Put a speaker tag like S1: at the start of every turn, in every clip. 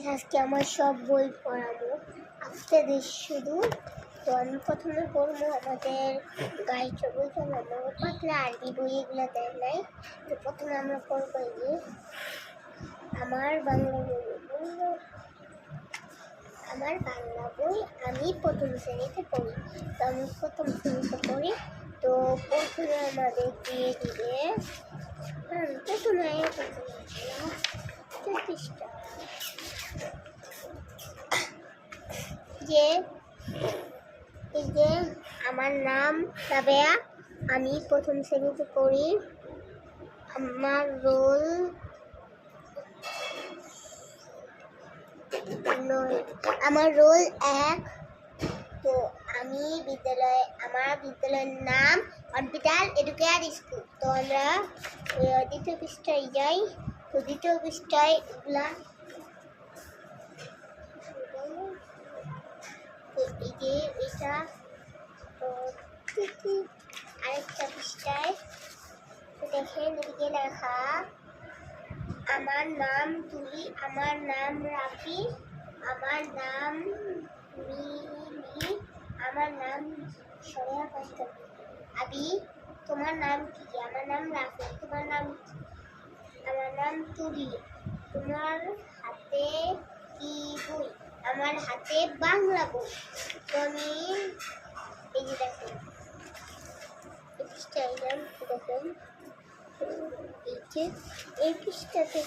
S1: আজকে আমার সব বই পড়াবো আপনাদের শুধু। তো আমি প্রথমে পড়বো আমাদের গাইড বই, পাতলা আরবি বই এগুলো দেয় নাই। তো প্রথমে আমরা পড়বো এই আমার বাংলা বই। আমার বাংলা বই আমি প্রথম শ্রেণীতে পড়ি। তো আমি প্রথম শ্রেণীতে পড়ি। তো প্রথমে আমাদের দিয়ে দিবে প্রথমে পৃষ্ঠা যে এই যে আমার নাম রাবেয়া, আমি প্রথম শ্রেণীতে পড়ি। আমার রোল এক। তো আমি আমার বিদ্যালয়ের নাম অরবিটাল এডুকেয়ার স্কুল। তো আমরা দ্বিতীয় পৃষ্ঠায় যাই। তো দ্বিতীয় পৃষ্ঠায় এগুলা এই যে এটা। তো আরেকটা পৃষ্ঠায় দেখেন এদিকে লেখা আমার নাম তুলি, আমার নাম রাফি, আমার নাম মিলি, আমার নাম সরেয়া কষ্ট আবি। তোমার নাম কি? আমার নাম রাফি। তোমার নাম? আমার নাম তুলি। তোমার হাতে কি বই? আমার হাতে বাংলা বই। তো আমি এই যে দেখেন এই পৃষ্ঠায় দেখেন এই পৃষ্ঠাতে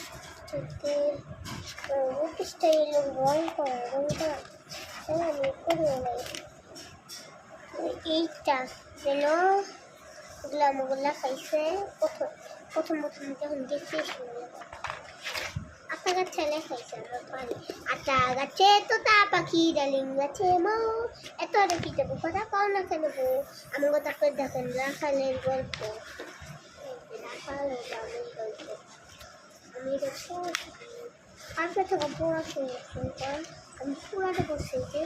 S1: ওই পৃষ্ঠায় রং করা আমি করিও নাই। এইটা যেন ওগুলা খাইছে প্রথম যখন দেখতে শুনলাম আটা গাছে লেখাইছে পানি। আটা গাছে তোতা পাখি ডালিম গাছে মৌ, এত আর কি দেবো কথা পাও না কেন বউ। আমার কথা করে দেখেন রাখালের গল্প। আমি কালকে থেকে পড়া শুনতাম, আমি পুরাটা করছি যে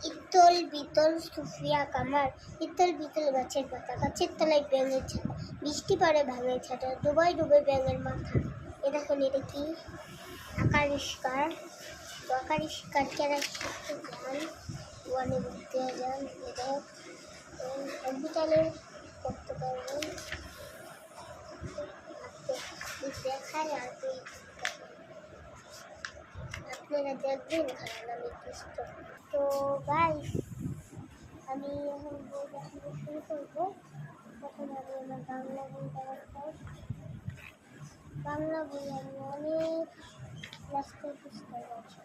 S1: ইতল বিতল সুফিয়া কামার। ইতল বিতল গাছের পাতা, গাছের তলায় ব্যাঙের ছাতা, বৃষ্টি পড়ে ভাঙের ছাতা, ডুবাই ডুবে ব্যাঙের মাথা। এ দেখেন এটা কি আকারিষ্কার। তো আকারিষ্কার কেনা শিখতে যান, ওয়ানে ঘুরতে যান, এটা অরবিটালে করতে পারবেন। দেখায় আর আপনারা দেখবেন কারণ আমি দুষ্ট। তো গাইস আমি এখন বই দেখানো শুরু করবো। তখন আমি আমার বাংলা বই দেখাবো। বাংলা বই আমি অনেক লাস্টের পৃষ্ঠায় আছি।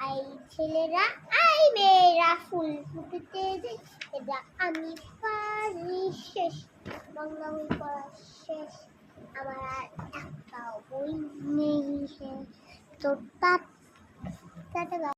S1: আই ছেলেরা আই মেয়েরা ফুল ফুটতে যাই, এটা আমি পারি শেষ। বাংলা বই পড়া শেষ, আমার আর একটাও বই নেই শেষ। তো টাটা।